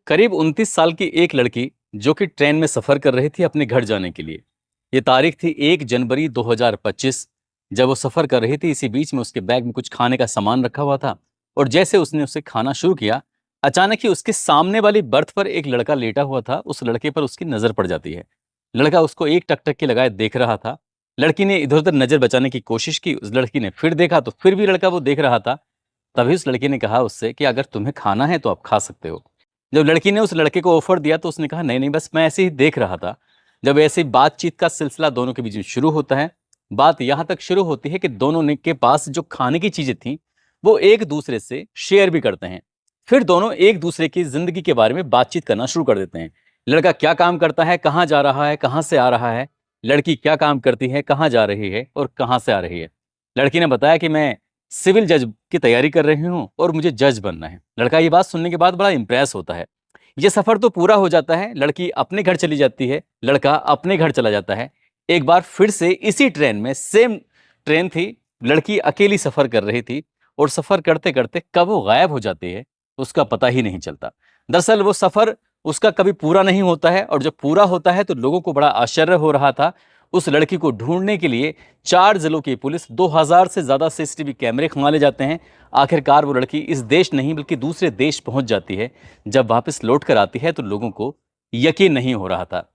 करीब 29 साल की एक लड़की जो कि ट्रेन में सफर कर रही थी अपने घर जाने के लिए। ये तारीख थी 1 जनवरी 2025। जब वो सफर कर रही थी, इसी बीच में उसके बैग में कुछ खाने का सामान रखा हुआ था और जैसे उसने उसे खाना शुरू किया, अचानक ही उसके सामने वाली बर्थ पर एक लड़का लेटा हुआ था। उस लड़के पर उसकी नजर पड़ जाती है। लड़का उसको एक टकटक के लगाए देख रहा था। लड़की ने इधर उधर नजर बचाने की कोशिश की। उस लड़की ने फिर देखा तो फिर भी लड़का वो देख रहा था। तभी उस लड़की ने कहा उससे कि अगर तुम्हें खाना है तो आप खा सकते हो। जब लड़की ने उस लड़के को ऑफर दिया तो उसने कहा नहीं नहीं, बस मैं ऐसे ही देख रहा था। जब ऐसे ही बातचीत का सिलसिला दोनों के बीच में शुरू होता है। बात यहां तक शुरू होती है कि दोनों ने के पास जो खाने की चीजें थी वो एक दूसरे से शेयर भी करते हैं। फिर दोनों एक दूसरे की जिंदगी के बारे में बातचीत करना शुरू कर देते हैं। लड़का क्या काम करता है, कहाँ जा रहा है, कहाँ से आ रहा है। लड़की क्या काम करती है, कहाँ जा रही है और कहाँ से आ रही है। लड़की ने बताया कि मैं सिविल जज की तैयारी कर रही हूँ और मुझे जज बनना है। लड़का ये बात सुनने के बाद बड़ा इंप्रेस होता है। ये सफर तो पूरा हो जाता है। लड़की अपने घर चली जाती है, लड़का अपने घर चला जाता है। एक बार फिर से इसी ट्रेन में, सेम ट्रेन थी, लड़की अकेली सफर कर रही थी और सफर करते करते कब वो गायब हो जाती है उसका पता ही नहीं चलता। दरअसल वो सफर उसका कभी पूरा नहीं होता है और जब पूरा होता है तो लोगों को बड़ा आश्चर्य हो रहा था। उस लड़की को ढूंढने के लिए 4 जिलों की पुलिस, 2000 से ज्यादा सीसीटीवी कैमरे खंगाले जाते हैं। आखिरकार वो लड़की इस देश नहीं बल्कि दूसरे देश पहुंच जाती है। जब वापस लौट कर आती है तो लोगों को यकीन नहीं हो रहा था।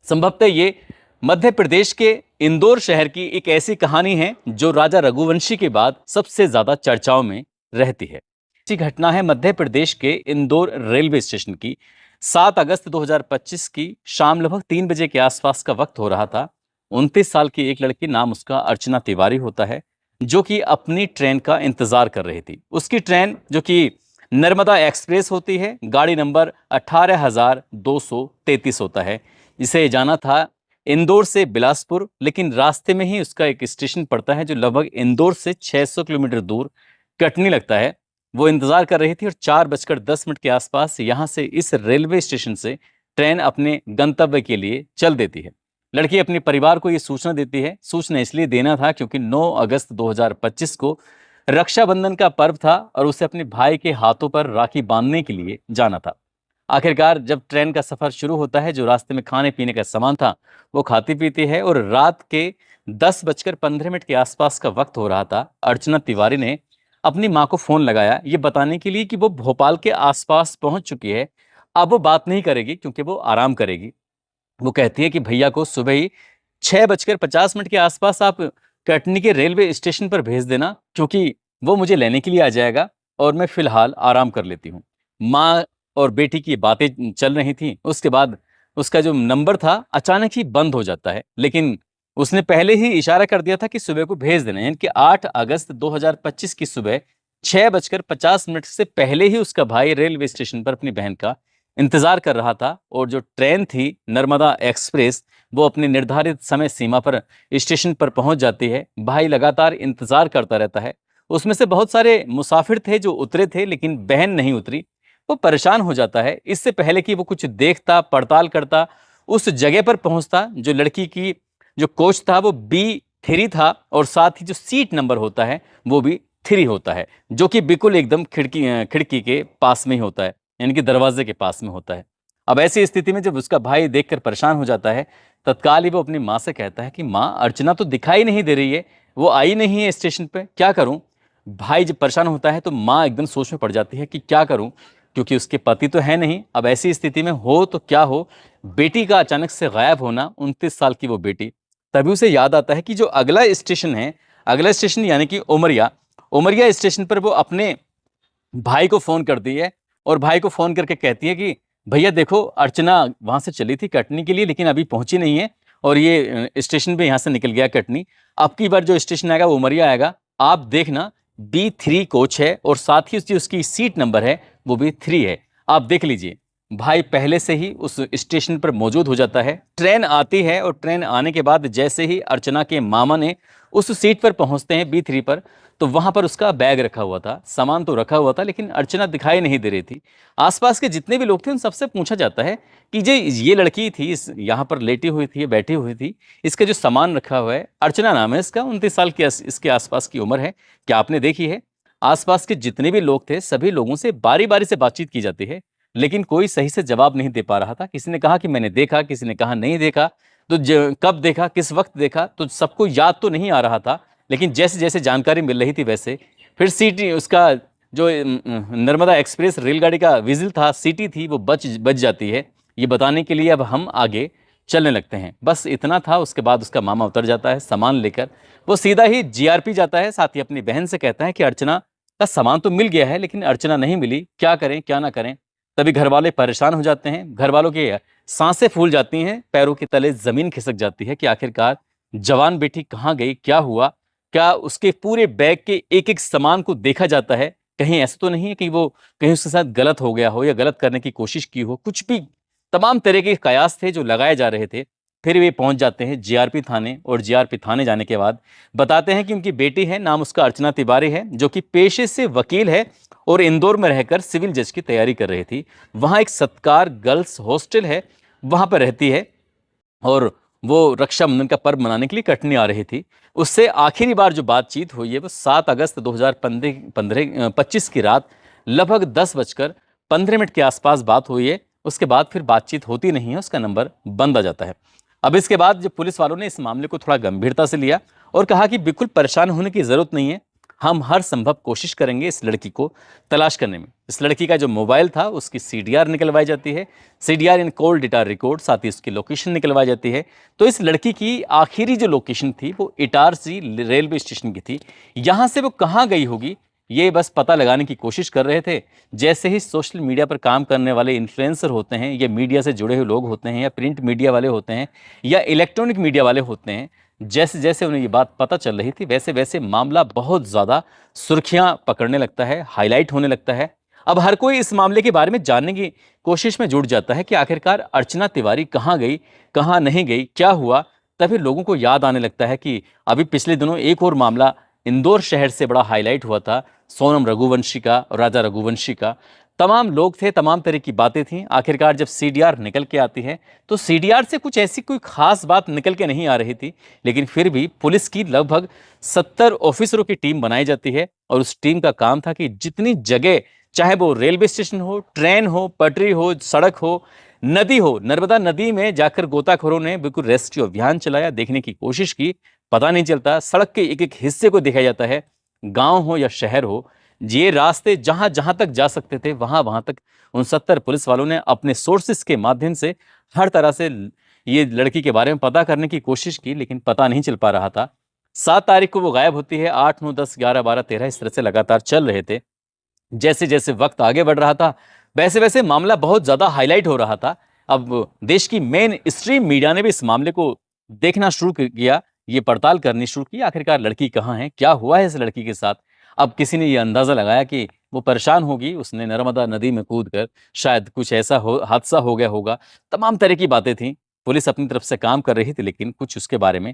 संभवतः ये मध्य प्रदेश के इंदौर शहर की एक ऐसी कहानी है जो राजा रघुवंशी के बाद सबसे ज्यादा चर्चाओं में रहती है। ऐसी घटना है मध्य प्रदेश के इंदौर रेलवे स्टेशन की। 7 अगस्त 2025 की शाम लगभग 3 बजे के आसपास का वक्त हो रहा था। 29 साल की एक लड़की, नाम उसका अर्चना तिवारी होता है, जो कि अपनी ट्रेन का इंतजार कर रही थी। उसकी ट्रेन जो कि नर्मदा एक्सप्रेस होती है, गाड़ी नंबर 18,233 होता है। इसे जाना था इंदौर से बिलासपुर, लेकिन रास्ते में ही उसका एक स्टेशन पड़ता है जो लगभग इंदौर से 600 किलोमीटर दूर कटनी लगता है। वो इंतजार कर रही थी और 4:10 के आसपास यहां से, इस रेलवे स्टेशन से, ट्रेन अपने गंतव्य के लिए चल देती है। लड़की अपने परिवार को ये सूचना देती है। सूचना इसलिए देना था क्योंकि 9 अगस्त 2025 को रक्षाबंधन का पर्व था और उसे अपने भाई के हाथों पर राखी बांधने के लिए जाना था। आखिरकार जब ट्रेन का सफर शुरू होता है, जो रास्ते में खाने पीने का सामान था वो खाती पीती है और रात के 10:15 के आसपास का वक्त हो रहा था। अर्चना तिवारी ने अपनी माँ को फोन लगाया ये बताने के लिए कि वो भोपाल के आसपास पहुंच चुकी है। अब वो बात नहीं करेगी क्योंकि वो आराम करेगी। वो कहती है कि भैया को सुबह ही 6:50 के आसपास आप कटनी के रेलवे स्टेशन पर भेज देना, क्योंकि वो मुझे लेने के लिए आ जाएगा और मैं फिलहाल आराम कर लेती हूँ। माँ और बेटी की बातें चल रही थी। उसके बाद उसका जो नंबर था अचानक ही बंद हो जाता है, लेकिन उसने पहले ही इशारा कर दिया था कि सुबह को भेज देना, यानी कि 8 अगस्त 2025 की सुबह 6:50 से पहले ही उसका भाई रेलवे स्टेशन पर अपनी बहन का इंतजार कर रहा था। और जो ट्रेन थी नर्मदा एक्सप्रेस, वो अपने निर्धारित समय सीमा पर स्टेशन पर पहुंच जाती है। भाई लगातार इंतजार करता रहता है। उसमें से बहुत सारे मुसाफिर थे जो उतरे थे, लेकिन बहन नहीं उतरी। वो परेशान हो जाता है। इससे पहले कि वो कुछ देखता, पड़ताल करता, उस जगह पर पहुंचता, जो लड़की की जो कोच था वो B3 था और साथ ही जो सीट नंबर होता है वो भी 3 होता है, जो कि बिल्कुल एकदम खिड़की के पास में ही होता है, यानी कि दरवाजे के पास में होता है। अब ऐसी स्थिति में जब उसका भाई देखकर परेशान हो जाता है, तत्काल ही वो अपनी माँ से कहता है कि माँ, अर्चना तो दिखाई नहीं दे रही है, वो आई नहीं है स्टेशन पे, क्या करूं। भाई जब परेशान होता है तो माँ एकदम सोच में पड़ जाती है कि क्या करूं, क्योंकि उसके पति तो है नहीं। अब ऐसी स्थिति में हो तो क्या हो, बेटी का अचानक से गायब होना, 29 साल की वो बेटी। तभी उसे याद आता है कि जो अगला स्टेशन है, अगला स्टेशन यानी कि उमरिया, उमरिया स्टेशन पर वो अपने भाई को फोन करती है और भाई को फोन करके कहती है कि भैया देखो, अर्चना वहां से चली थी कटनी के लिए, लेकिन अभी पहुंची नहीं है और ये स्टेशन पे यहाँ से निकल गया कटनी। अब की बार जो स्टेशन आएगा वो उमरिया आएगा, आप देखना, B3 कोच है और साथ ही उसकी सीट नंबर है वो भी 3 है, आप देख लीजिए। भाई पहले से ही उस स्टेशन पर मौजूद हो जाता है। ट्रेन आती है और ट्रेन आने के बाद जैसे ही अर्चना के मामा ने उस सीट पर पहुंचते हैं B3 पर, तो वहां पर उसका बैग रखा हुआ था, सामान तो रखा हुआ था, लेकिन अर्चना दिखाई नहीं दे रही थी। आसपास के जितने भी लोग थे उन सबसे पूछा जाता है कि जो ये लड़की थी, इस यहाँ पर लेटी हुई थी, बैठी हुई थी, इसका जो सामान रखा हुआ है, अर्चना नाम है इसका, 29 साल की इसके आसपास की उम्र है, क्या आपने देखी है। आसपास के जितने भी लोग थे सभी लोगों से बारी बारी से बातचीत की जाती है। लेकिन कोई सही से जवाब नहीं दे पा रहा था। किसी ने कहा कि मैंने देखा, किसी ने कहा नहीं देखा। तो कब देखा, किस वक्त देखा, तो सबको याद तो नहीं आ रहा था। लेकिन जैसे जैसे जानकारी मिल रही थी वैसे फिर सीटी उसका जो नर्मदा एक्सप्रेस रेलगाड़ी का विजिल था, सीटी थी, वो बच जाती है। ये बताने के लिए अब हम आगे चलने लगते हैं। बस इतना था। उसके बाद उसका मामा उतर जाता है सामान लेकर। वो सीधा ही जीआरपी जाता है। साथ ही अपनी बहन से कहता है कि अर्चना का सामान तो मिल गया है, लेकिन अर्चना नहीं मिली, क्या करें क्या ना करें। तभी घर वाले परेशान हो जाते हैं। घर वालों की सांसें फूल जाती हैं, पैरों के तले जमीन खिसक जाती है कि आखिरकार जवान बेटी कहाँ गई, क्या हुआ। क्या उसके पूरे बैग के एक एक सामान को देखा जाता है? कहीं ऐसा तो नहीं है कि वो कहीं उसके साथ गलत हो गया हो या गलत करने की कोशिश की हो। कुछ भी तमाम तरह के कयास थे जो लगाए जा रहे थे। फिर वे पहुंच जाते हैं जीआरपी थाने, और जीआरपी थाने जाने के बाद बताते हैं कि उनकी बेटी है, नाम उसका अर्चना तिवारी है, जो कि पेशे से वकील है और इंदौर में रहकर सिविल जज की तैयारी कर रही थी। वहां एक सत्कार गर्ल्स हॉस्टल है, वहां पर रहती है, और वो रक्षाबंधन का पर्व मनाने के लिए कटनी आ रही थी। उससे आखिरी बार जो बातचीत हुई है वो 7 अगस्त 2025 की रात लगभग 10:15 के आसपास बात हुई है। उसके बाद फिर बातचीत होती नहीं है, उसका नंबर बंद आ जाता है। अब इसके बाद जब पुलिस वालों ने इस मामले को थोड़ा गंभीरता से लिया और कहा कि बिल्कुल परेशान होने की जरूरत नहीं है, हम हर संभव कोशिश करेंगे इस लड़की को तलाश करने में। इस लड़की का जो मोबाइल था उसकी सीडीआर निकलवाई जाती है, सीडीआर इन कॉल डेटा रिकॉर्ड, साथ ही उसकी लोकेशन निकलवाई जाती है। तो इस लड़की की आखिरी जो लोकेशन थी वो इटारसी रेलवे स्टेशन की थी। यहां से वो कहाँ गई होगी ये बस पता लगाने की कोशिश कर रहे थे। जैसे ही सोशल मीडिया पर काम करने वाले इन्फ्लुएंसर होते हैं, या मीडिया से जुड़े हुए लोग होते हैं, या प्रिंट मीडिया वाले होते हैं, या इलेक्ट्रॉनिक मीडिया वाले होते हैं, जैसे जैसे उन्हें ये बात पता चल रही थी वैसे वैसे मामला बहुत ज़्यादा सुर्खियां पकड़ने लगता है, हाईलाइट होने लगता है। अब हर कोई इस मामले के बारे में जानने की कोशिश में जुट जाता है कि आखिरकार अर्चना तिवारी कहाँ गई, कहाँ नहीं गई, क्या हुआ। तभी लोगों को याद आने लगता है कि अभी पिछले दिनों एक और मामला इंदौर शहर से बड़ा हाईलाइट हुआ था, सोनम रघुवंशी का और राजा रघुवंशी का। तमाम लोग थे, तमाम तरह की बातें थीं। आखिरकार जब सीडीआर निकल के आती है तो सीडीआर से कुछ ऐसी कोई खास बात निकल के नहीं आ रही थी, लेकिन फिर भी पुलिस की लगभग 70 ऑफिसरों की टीम बनाई जाती है, और उस टीम का काम था कि जितनी जगह, चाहे वो रेलवे स्टेशन हो, ट्रेन हो, पटरी हो, सड़क हो, नदी हो, नर्मदा नदी में जाकर गोताखोरों ने बिल्कुल रेस्क्यू अभियान चलाया, देखने की कोशिश की। पता नहीं चलता, सड़क के एक एक हिस्से को देखा जाता है। गांव हो या शहर हो, ये रास्ते जहां जहां तक जा सकते थे वहां वहां तक उन 70 पुलिस वालों ने अपने सोर्सेस के माध्यम से हर तरह से ये लड़की के बारे में पता करने की कोशिश की, लेकिन पता नहीं चल पा रहा था। 7 तारीख को वो गायब होती है। 8, 9, 10, 11, 12, 13 इस तरह से लगातार चल रहे थे। जैसे जैसे वक्त आगे बढ़ रहा था वैसे वैसे मामला बहुत ज्यादा हाईलाइट हो रहा था। अब देश की मेन स्ट्रीम मीडिया ने भी इस मामले को देखना शुरू किया, ये पड़ताल करनी शुरू की, आखिरकार लड़की कहाँ है, क्या हुआ है इस लड़की के साथ। अब किसी ने ये अंदाजा लगाया कि वो परेशान होगी, उसने नर्मदा नदी में कूद कर शायद कुछ ऐसा हादसा हो गया होगा। तमाम तरह की बातें थी। पुलिस अपनी तरफ से काम कर रही थी, लेकिन कुछ उसके बारे में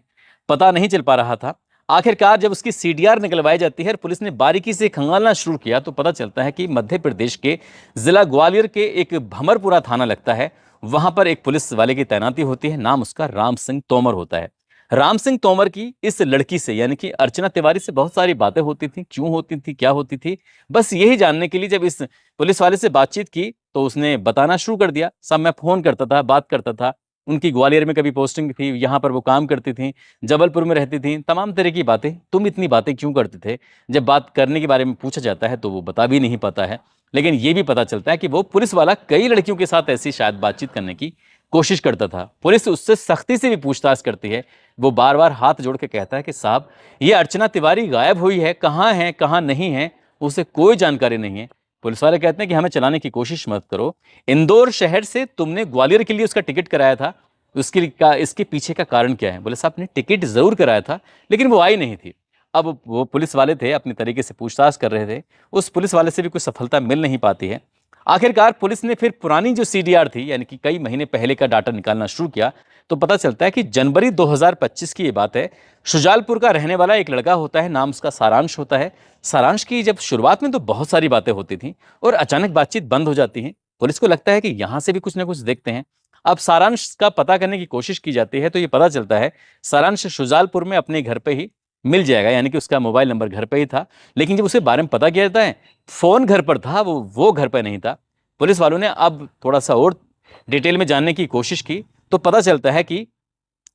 पता नहीं चल पा रहा था। आखिरकार जब उसकी सीडीआर निकलवाई जाती है और पुलिस ने बारीकी से खंगालना शुरू किया तो पता चलता है कि मध्य प्रदेश के जिला ग्वालियर के एक भमरपुरा थाना लगता है, वहां पर एक पुलिस वाले की तैनाती होती है। नाम उसका राम सिंह तोमर होता है। राम सिंह तोमर की इस लड़की से यानी कि अर्चना तिवारी से बहुत सारी बातें होती थी। क्यों होती थी, क्या होती थी, बस यही जानने के लिए जब इस पुलिस वाले से बातचीत की तो उसने बताना शुरू कर दिया। सब मैं फोन करता था, बात करता था, उनकी ग्वालियर में कभी पोस्टिंग थी, यहाँ पर वो काम करती थी, जबलपुर में रहती थी, तमाम तरह की बातें। तुम इतनी बातें क्यों करते थे? जब बात करने के बारे में पूछा जाता है तो वो बता भी नहीं पाता है। लेकिन ये भी पता चलता है कि वो पुलिस वाला कई लड़कियों के साथ ऐसी शायद बातचीत करने की कोशिश करता था। पुलिस उससे सख्ती से भी पूछताछ करती है। वो बार बार हाथ जोड़ के कहता है कि साहब, ये अर्चना तिवारी गायब हुई है, कहाँ नहीं है, उसे कोई जानकारी नहीं है। पुलिस वाले कहते हैं कि हमें चलाने की कोशिश मत करो। इंदौर शहर से तुमने ग्वालियर के लिए उसका टिकट कराया था, इसके पीछे का कारण क्या है? बोले साहब, ने टिकट जरूर कराया था, लेकिन वो आई नहीं थी। अब वो पुलिस वाले थे, अपनी तरीके से पूछताछ कर रहे थे। उस पुलिस वाले से भी कोई सफलता मिल नहीं पाती है। आखिरकार पुलिस ने फिर पुरानी जो सीडीआर थी, यानी कि कई महीने पहले का डाटा निकालना शुरू किया तो पता चलता है कि जनवरी 2025 की ये बात है। शुजालपुर का रहने वाला एक लड़का होता है, नाम उसका सारांश होता है। सारांश की जब शुरुआत में तो बहुत सारी बातें होती थी और अचानक बातचीत बंद हो जाती है। पुलिस को लगता है कि यहां से भी कुछ ना कुछ देखते हैं। अब सारांश का पता करने की कोशिश की जाती है तो ये पता चलता है सारांश शुजालपुर में अपने घर पे ही मिल जाएगा, यानी कि उसका मोबाइल नंबर घर पे ही था। लेकिन जब उसे बारे में पता किया जाता है, फोन घर पर था, वो घर पे नहीं था। पुलिस वालों ने अब थोड़ा सा और डिटेल में जानने की कोशिश की तो पता चलता है कि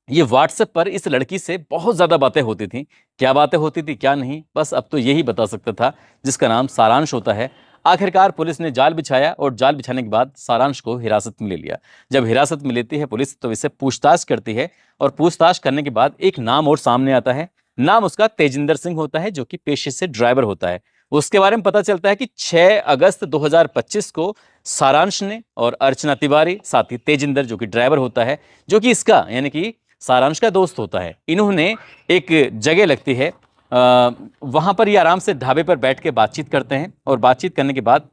ये व्हाट्सएप पर इस लड़की से बहुत ज़्यादा बातें होती थी। क्या बातें होती थी क्या नहीं, बस अब तो यही बता सकता था जिसका नाम सारांश होता है। आखिरकार पुलिस ने जाल बिछाया और जाल बिछाने के बाद सारांश को हिरासत में ले लिया। जब हिरासत में लेती है पुलिस तो इससे पूछताछ करती है और पूछताछ करने के बाद एक नाम और सामने आता है। नाम उसका तेजिंदर सिंह होता है जो कि पेशे से ड्राइवर होता है। उसके बारे में पता चलता है कि 6 अगस्त 2025 को सारांश ने और अर्चना तिवारी साथ ही तेजिंदर जो कि ड्राइवर होता है, जो कि इसका यानी कि सारांश का दोस्त होता है, इन्होंने एक जगह लगती है वहां पर ये आराम से ढाबे पर बैठ के बातचीत करते हैं और बातचीत करने के बाद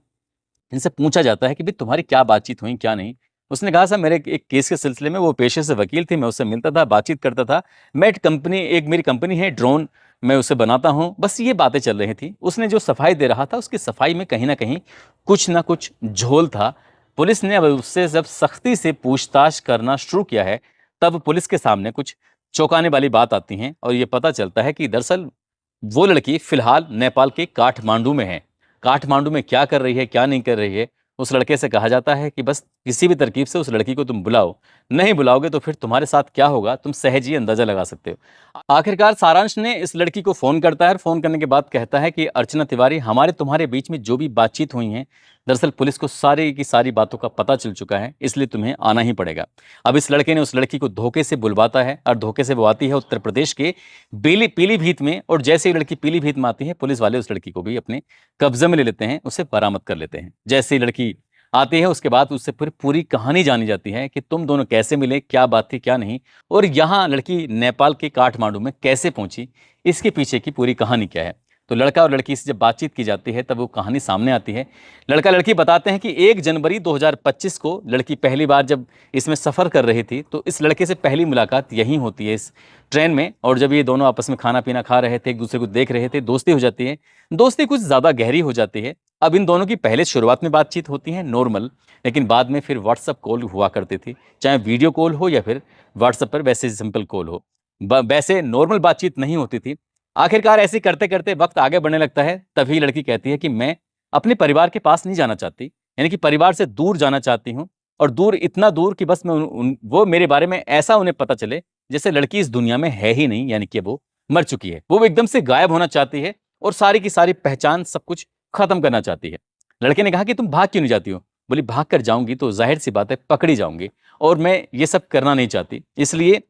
इनसे पूछा जाता है कि भाई तुम्हारी क्या बातचीत हुई क्या नहीं। उसने कहा सर मेरे एक केस के सिलसिले में, वो पेशे से वकील थी, मैं उससे मिलता था बातचीत करता था, मैं एक मेरी कंपनी है ड्रोन, मैं उसे बनाता हूँ, बस ये बातें चल रही थी। उसने जो सफाई दे रहा था उसकी सफाई में कहीं ना कुछ झोल था। पुलिस ने अब उससे जब सख्ती से पूछताछ करना शुरू किया है तब पुलिस के सामने कुछ चौंकाने वाली बात आती है और ये पता चलता है कि दरअसल वो लड़की फिलहाल नेपाल के काठमांडू में है। काठमांडू में क्या कर रही है क्या नहीं कर रही है, उस लड़के से कहा जाता है कि बस किसी भी तरकीब से उस लड़की को तुम बुलाओ, नहीं बुलाओगे तो फिर तुम्हारे साथ क्या होगा तुम सहज ही अंदाजा लगा सकते हो। आखिरकार सारांश ने इस लड़की को फोन करता है और फोन करने के बाद कहता है कि अर्चना तिवारी, हमारे तुम्हारे बीच में जो भी बातचीत हुई है दरअसल पुलिस को सारी की सारी बातों का पता चल चुका है, इसलिए तुम्हें आना ही पड़ेगा। अब इस लड़के ने उस लड़की को धोखे से बुलवाता है और धोखे से वो आती है उत्तर प्रदेश के पीलीभीत में, और जैसे ही लड़की पीलीभीत में आती है पुलिस वाले उस लड़की को भी अपने कब्जे में ले लेते हैं, उसे बरामद कर लेते हैं। जैसे ही लड़की आती है उसके बाद उससे फिर पूरी कहानी जानी जाती है कि तुम दोनों कैसे मिले, क्या बात थी क्या नहीं, और यहाँ लड़की नेपाल के काठमांडू में कैसे पहुंची, इसके पीछे की पूरी कहानी क्या है। तो लड़का और लड़की से जब बातचीत की जाती है तब वो कहानी सामने आती है। लड़का लड़की बताते हैं कि 1 जनवरी 2025 को लड़की पहली बार जब इसमें सफ़र कर रही थी तो इस लड़के से पहली मुलाकात यहीं होती है इस ट्रेन में, और जब ये दोनों आपस में खाना पीना खा रहे थे, एक दूसरे को देख रहे थे, दोस्ती हो जाती है। दोस्ती कुछ ज़्यादा गहरी हो जाती है। अब इन दोनों की पहले शुरुआत में बातचीत होती है नॉर्मल, लेकिन बाद में फिर व्हाट्सअप कॉल हुआ करती थी, चाहे वीडियो कॉल हो या फिर व्हाट्सअप पर वैसे सिंपल कॉल हो, वैसे नॉर्मल बातचीत नहीं होती थी। आखिरकार ऐसे करते करते वक्त आगे बढ़ने लगता है, तभी लड़की कहती है कि मैं अपने परिवार के पास नहीं जाना चाहती, यानी कि परिवार से दूर जाना चाहती हूँ, और दूर इतना दूर कि बस मैं वो मेरे बारे में ऐसा उन्हें पता चले जैसे लड़की इस दुनिया में है ही नहीं, यानी कि वो मर चुकी है। वो एकदम से गायब होना चाहती है और सारी की सारी पहचान सब कुछ खत्म करना चाहती है। लड़के ने कहा कि तुम भाग क्यों नहीं जाती हो? बोली भाग कर जाऊंगी तो जाहिर सी बात है पकड़ी जाऊंगी, और मैं ये सब करना नहीं चाहती, इसलिए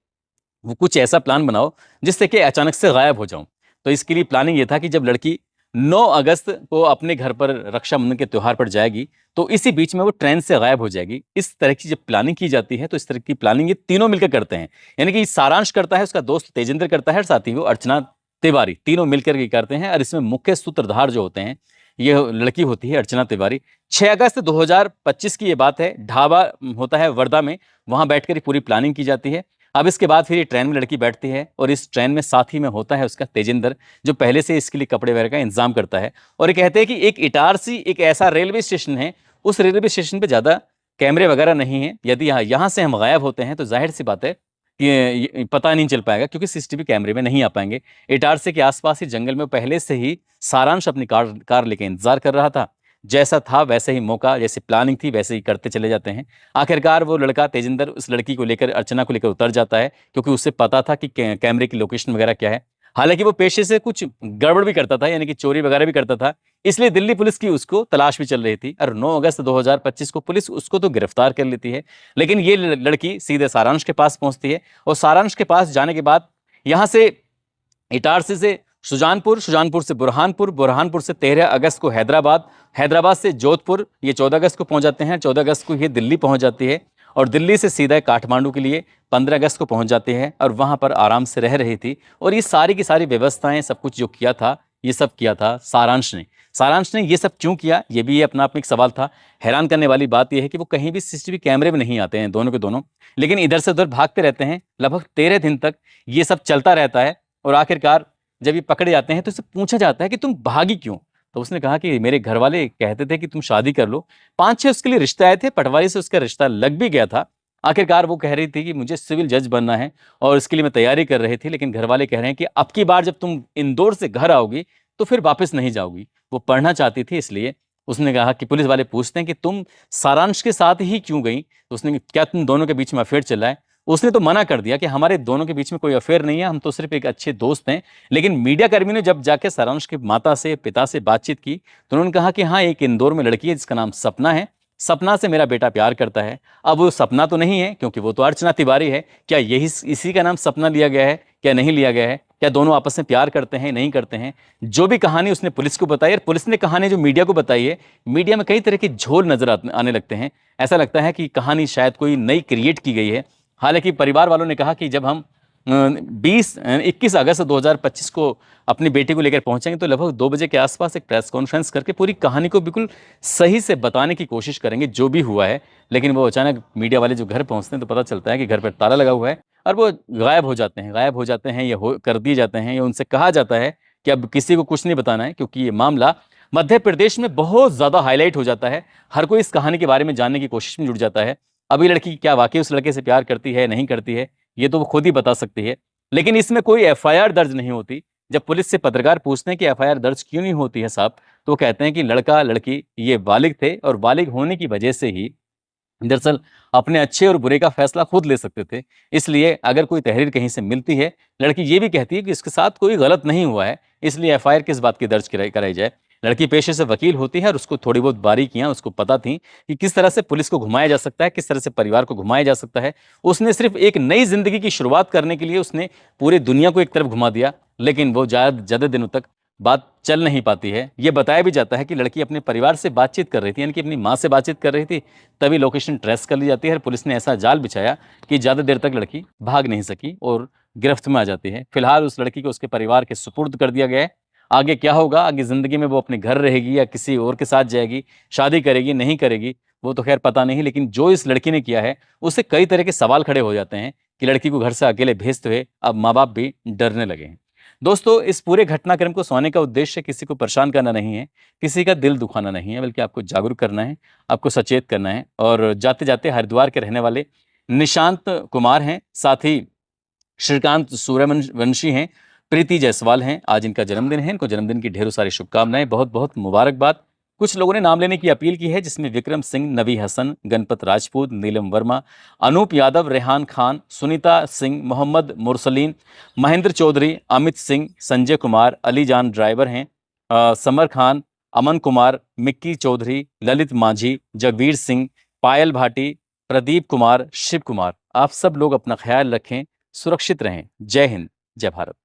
वो कुछ ऐसा प्लान बनाओ जिससे कि अचानक से गायब हो जाऊं। तो इसके लिए प्लानिंग ये था कि जब लड़की 9 अगस्त को अपने घर पर रक्षाबंधन के त्योहार पर जाएगी तो इसी बीच में वो ट्रेन से गायब हो जाएगी। इस तरह की जब प्लानिंग की जाती है तो इस तरह की प्लानिंग ये तीनों मिलकर करते हैं, यानी कि सारांश करता है, उसका दोस्त तेजेंद्र करता है, और साथ ही वो अर्चना तिवारी, तीनों मिलकर के करते हैं। और इसमें मुख्य सूत्रधार जो होते हैं ये लड़की होती है अर्चना तिवारी। 6 अगस्त 2025 की ये बात है, ढाबा होता है वर्धा में, वहां बैठकर पूरी प्लानिंग की जाती है। अब इसके बाद फिर ये ट्रेन में लड़की बैठती है और इस ट्रेन में साथ ही में होता है उसका तेजिंदर, जो पहले से इसके लिए कपड़े वगैरह का इंतजाम करता है। और ये कहते हैं कि एक इटारसी एक ऐसा रेलवे स्टेशन है, उस रेलवे स्टेशन पे ज़्यादा कैमरे वगैरह नहीं है, यदि यहाँ से हम गायब होते हैं तो जाहिर सी बात है कि ये पता नहीं चल पाएगा, क्योंकि सीसीटीवी कैमरे में नहीं आ पाएंगे। इटारसी के आसपास ही जंगल में पहले से ही सारांश अपनी कार लेके इंतजार कर रहा था। जैसा था वैसे ही मौका, जैसे प्लानिंग थी वैसे ही करते चले जाते हैं। आखिरकार वो लड़का तेजिंदर उस लड़की को लेकर, अर्चना को लेकर उतर जाता है, क्योंकि उसे पता था कि कैमरे की लोकेशन वगैरह क्या है। हालांकि वो पेशे से कुछ गड़बड़ भी करता था, यानी कि चोरी वगैरह भी करता था, इसलिए दिल्ली पुलिस की उसको तलाश भी चल रही थी। और 9 अगस्त 2025 को पुलिस उसको तो गिरफ्तार कर लेती है, लेकिन ये लड़की सीधे सारांश के पास पहुंचती है। और सारांश के पास जाने के बाद यहाँ से इटारसी से सुजानपुर, सुजानपुर से बुरहानपुर, बुरहानपुर से 13 अगस्त को हैदराबाद, हैदराबाद से जोधपुर, ये 14 अगस्त को पहुंच जाते हैं, 14 अगस्त को ये दिल्ली पहुंच जाती है, और दिल्ली से सीधा काठमांडू के लिए 15 अगस्त को पहुंच जाते हैं, और वहां पर आराम से रह रही थी। और ये सारी की सारी व्यवस्थाएं सब कुछ जो किया था, ये सब किया था सारांश ने। सारांश ने ये सब क्यों किया, ये भी अपना आप में एक सवाल था। हैरान करने वाली बात यह है कि वो कहीं भी सीसीटीवी कैमरे में नहीं आते हैं दोनों के दोनों, लेकिन इधर से उधर भागते रहते हैं। लगभग 13 दिन तक ये सब चलता रहता है, और आखिरकार जब ये पकड़े जाते हैं तो उससे पूछा जाता है कि तुम भागी क्यों? तो उसने कहा कि मेरे घर वाले कहते थे कि तुम शादी कर लो। 5-6 उसके लिए रिश्ते आए थे, पटवारी से उसका रिश्ता लग भी गया था। आखिरकार वो कह रही थी कि मुझे सिविल जज बनना है, और इसके लिए मैं तैयारी कर रही थी, लेकिन घर वाले कह रहे हैं कि अब की बार जब तुम इंदौर से घर आओगी तो फिर वापस नहीं जाओगी। वो पढ़ना चाहती थी, इसलिए उसने कहा कि पुलिस वाले पूछते हैं कि तुम सारांश के साथ ही क्यों गई, तो उसने कहा, क्या तुम दोनों के बीच में अफेयर चल रहा है? उसने तो मना कर दिया कि हमारे दोनों के बीच में कोई अफेयर नहीं है, हम तो सिर्फ एक अच्छे दोस्त हैं। लेकिन मीडिया कर्मी ने जब जाके सारांश की माता से, पिता से बातचीत की, तो उन्होंने कहा कि हाँ, एक इंदौर में लड़की है जिसका नाम सपना है, सपना से मेरा बेटा प्यार करता है। अब वो सपना तो नहीं है क्योंकि वो तो अर्चना तिवारी है। क्या यही इसी का नाम सपना लिया गया है, क्या नहीं लिया गया है? क्या दोनों आपस में प्यार करते हैं, नहीं करते हैं? जो भी कहानी उसने पुलिस को बताई और पुलिस ने कहानी जो मीडिया को बताई है, मीडिया में कई तरह के झोल नजर आने लगते हैं। ऐसा लगता है कि कहानी शायद कोई नई क्रिएट की गई है। हालांकि परिवार वालों ने कहा कि जब हम 21 अगस्त 2025 को अपनी बेटी को लेकर पहुंचेंगे तो लगभग 2 बजे के आसपास एक प्रेस कॉन्फ्रेंस करके पूरी कहानी को बिल्कुल सही से बताने की कोशिश करेंगे, जो भी हुआ है। लेकिन वो अचानक मीडिया वाले जो घर पहुंचते हैं तो पता चलता है कि घर पर ताला लगा हुआ है और वो गायब हो जाते हैं, गायब हो जाते हैं, या कर दिए जाते हैं, या उनसे कहा जाता है कि अब किसी को कुछ नहीं बताना है, क्योंकि ये मामला मध्य प्रदेश में बहुत ज़्यादा हाईलाइट हो जाता है। हर कोई इस कहानी के बारे में जानने की कोशिश में जुट जाता है। अभी लड़की क्या वाकई उस लड़के से प्यार करती है, नहीं करती है, ये तो वो खुद ही बता सकती है। लेकिन इसमें कोई एफआईआर दर्ज नहीं होती। जब पुलिस से पत्रकार पूछते हैं कि एफआईआर दर्ज क्यों नहीं होती है साहब, तो वो कहते हैं कि लड़का लड़की ये बालिग थे और बालिग होने की वजह से ही दरअसल अपने अच्छे और बुरे का फैसला खुद ले सकते थे। इसलिए अगर कोई तहरीर कहीं से मिलती है, लड़की ये भी कहती है कि इसके साथ कोई गलत नहीं हुआ है, इसलिए एफआईआर किस बात की दर्ज कराई जाए। लड़की पेशे से वकील होती है और उसको थोड़ी बहुत बारीकियां उसको पता थी कि किस तरह से पुलिस को घुमाया जा सकता है, किस तरह से परिवार को घुमाया जा सकता है। उसने सिर्फ एक नई जिंदगी की शुरुआत करने के लिए उसने पूरी दुनिया को एक तरफ घुमा दिया। लेकिन वो ज़्यादा दिनों तक बात चल नहीं पाती है। ये बताया भी जाता है कि लड़की अपने परिवार से बातचीत कर रही थी, यानी कि अपनी माँ से बातचीत कर रही थी, तभी लोकेशन ट्रेस कर ली जाती है और पुलिस ने ऐसा जाल बिछाया कि ज़्यादा देर तक लड़की भाग नहीं सकी और गिरफ्त में आ जाती है। फिलहाल उस लड़की को उसके परिवार के सुपुर्द कर दिया गया है। आगे क्या होगा, आगे ज़िंदगी में वो अपने घर रहेगी या किसी और के साथ जाएगी, शादी करेगी, नहीं करेगी, वो तो खैर पता नहीं। लेकिन जो इस लड़की ने किया है, उससे कई तरह के सवाल खड़े हो जाते हैं कि लड़की को घर से अकेले भेजते हुए अब माँ बाप भी डरने लगे हैं। दोस्तों, इस पूरे घटनाक्रम को सुनाने का उद्देश्य किसी को परेशान करना नहीं है, किसी का दिल दुखाना नहीं है, बल्कि आपको जागरूक करना है, आपको सचेत करना है। और जाते जाते हरिद्वार के रहने वाले निशांत कुमार हैं, साथ ही श्रीकांत सूर्यवंशी हैं, प्रीति जायसवाल हैं, आज इनका जन्मदिन है। इनको जन्मदिन की ढेरों सारी शुभकामनाएं, बहुत बहुत मुबारकबाद। कुछ लोगों ने नाम लेने की अपील की है, जिसमें विक्रम सिंह, नवी हसन, गणपत राजपूत, नीलम वर्मा, अनूप यादव, रेहान खान, सुनीता सिंह, मोहम्मद मुरसलीन, महेंद्र चौधरी, अमित सिंह, संजय कुमार, अली जान ड्राइवर हैं, समर खान, अमन कुमार, मिक्की चौधरी, ललित माझी, जगवीर सिंह, पायल भाटी, प्रदीप कुमार, शिव कुमार। आप सब लोग अपना ख्याल रखें, सुरक्षित रहें। जय हिंद, जय भारत।